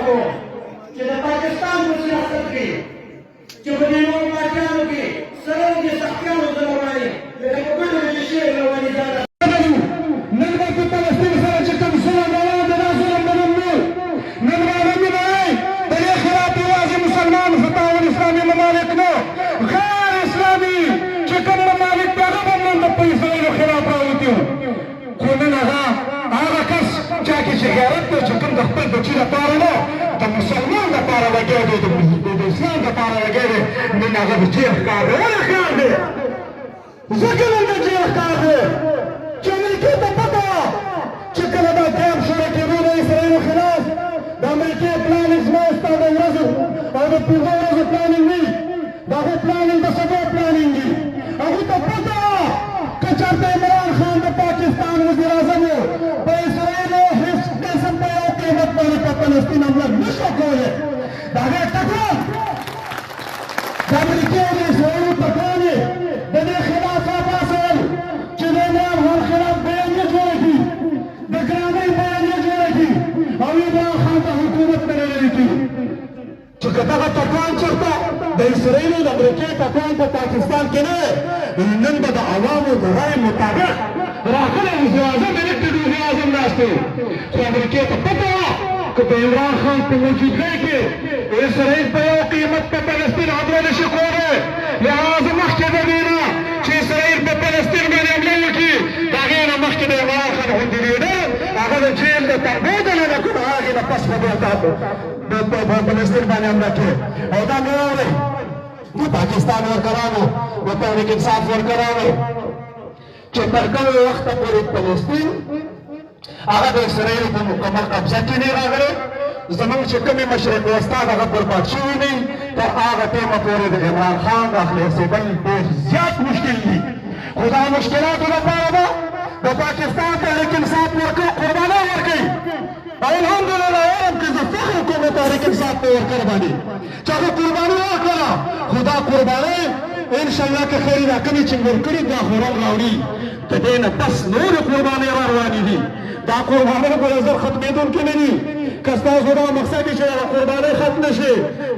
کو چې د پاکستان په سیاست کې چې په دې نورو پارټیانو کې سره د سختیانو سره وایي لکه په بلو کې شعر رواني زیاده نن به په فلسطین سره چې کوم ظلم روان دی دا ظلم به ممنوع نن معلومه ده د دې خلاف یوازې مسلمان فتاوی اسلامي ممالک نه غیر اسلامي چې کوم ممالک دي هغه به نن د اسرائیلو خلاف راوتي وو خو نن هغه کس چا کې چې غیرت دی چې کوم د خپل بچي لپاره نه د مسلمان لپاره لګیا دی د اسلام لپاره لګیا دی نن هغه د جیل ښکار دی ولې ښکار دی ځکه نن د جیل ښکار دی چې امریکې ته پته وه چې کله دا کیمپ شروع کېدو د اسرائیلو خلاف د امریکې پلانینګ زما ستا د ورځو او د 15 ورځو پلانینګ وي د هغو پلانینګ د سبا پلانینګ وي هغوی ته پته وه که چېرته عمران خان د پاکستان وزیر اعظم و په اسرائیلو هېڅ قسم په یو قیمت باندې په فلسطین حمله نه شو کولی د هغې ټکان د امریکې او د اسرائیلو ټکان یې د دې خلاف راپاڅول چې د عمران خان خلاف بیانیه جوړه کړي د ګرانۍ بیانیه جوړه کړي او عمران خان ته حکومت نه لري کړي چې که دغه ټکان چېرته د اسرائیلو د امریکې ټکان په پاکستان کې نه نن به د عوامو د رایې مطابق راغلی وزیر اعظم الیکټډ وزیر اعظم ناست و خو امریکې ته پته وه که د عمران خان په موجودګۍ کې اسرائیل په یو قیمت په فلسطین حمله نه شي کولی لهذا مخکې د دې نه چې اسرائیل په فلسطین باندې حمله وکړي د هغې نه مخکې د عمران خان غوندې لیډر هغه د جیل د تنګو دننه کړو هغې نه پس به بیا په فلسطین باندې حمله کوي او دا مې واورئ د پاکستان ورکرانو د تحریک انصاف ورکرانو چې تر کومه وخته پورې فلسطین هغه د اسرائیلو په مکمل قبضه کې نه راغلی زموږ چې کومې مشرق وسطا دغه برباد شوي دي تر هغه ټیمه پورې د عمران خان د خلاصېدل ډېر زیات مشکل دي خو دا مشکلاتو لپاره به د پاکستان تحریک انصاف ورکړي قربانۍ ورکوي او الحمدلله وایم که زه فخر کوم د تحریک انصاف په ورکړ باندې چې هغه قرباني ورکړله خو دا قربانۍ انشاءالله که خیر دا کومې چې ورکړي دا خو رب راوړي د دې نه پس نورې قربانۍ را روانې دي دا قربانۍ په نظر ختمېدونکې نه دي که ستاسو دا مقصد وي چې دغه قربانۍ ختمه شي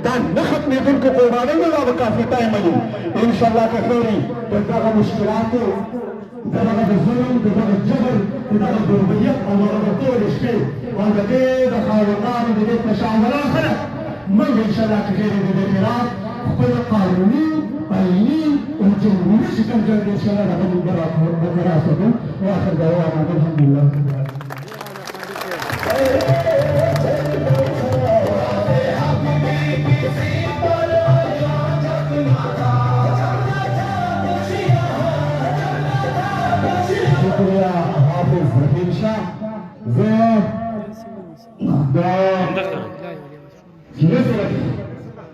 دا نه ختمېدونکې قربانۍ نه دا به کافي ټایمه دي انشاءالله که خیر وي د دغه مشکلاتو د دغه د ظلم د دغه جبر د دغه ضربیت او دغه ټولې شپې او د دې د خاوندانو د دې تشاوران خلک موږ انشاءالله که خیر د دې خلاف خپل قانوني آئیني او جمهوري شکل جوړ انشاءالله دغه موږ برقرار ساتو واخر دعوانا الحمدلله شکریہ حافظ رحیم شاہ زه د مصر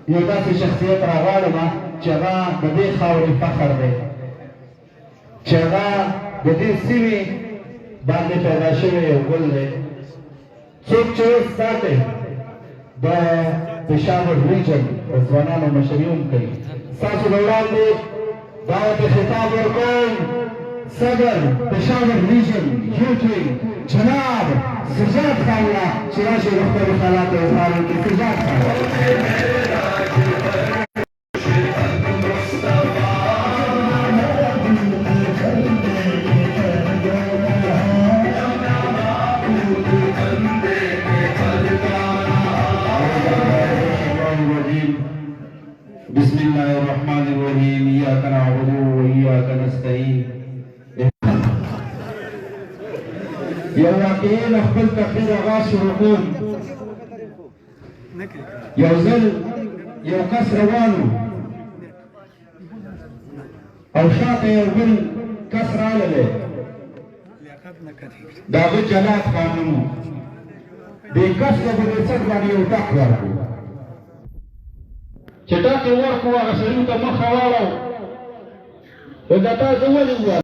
یو داسې شخصیت راغواړم چې هغه د دې خاورې فخر دی چې هغه د دې سیمې باندې پیدا شوی یو ګل دی څوک چې اوس ساتي د پېښور ریجن د ځوانانو مشري هم کوي ستاسو د وړاندې دا ورته خطاب ورکوم صدر پېښور ریجن یوټي جناب سجاد خان چې راشي د خپلو خیالاتو اظهار وکړي سجاد خان بسم الله الرحمن الرحيم إياك نعبد وإياك نستعين یو واقعین خپل تقریر آغاز شروع کوم یو ځل یو کس روانو او شاته یو بل کس راغلی د هغه جلات خانم و دې کس ته به د څټ باندې یو ټک ورکړو چې ټک یې ورکړو هغه سړي ته مخ واړو دا تاسو ولې ووایه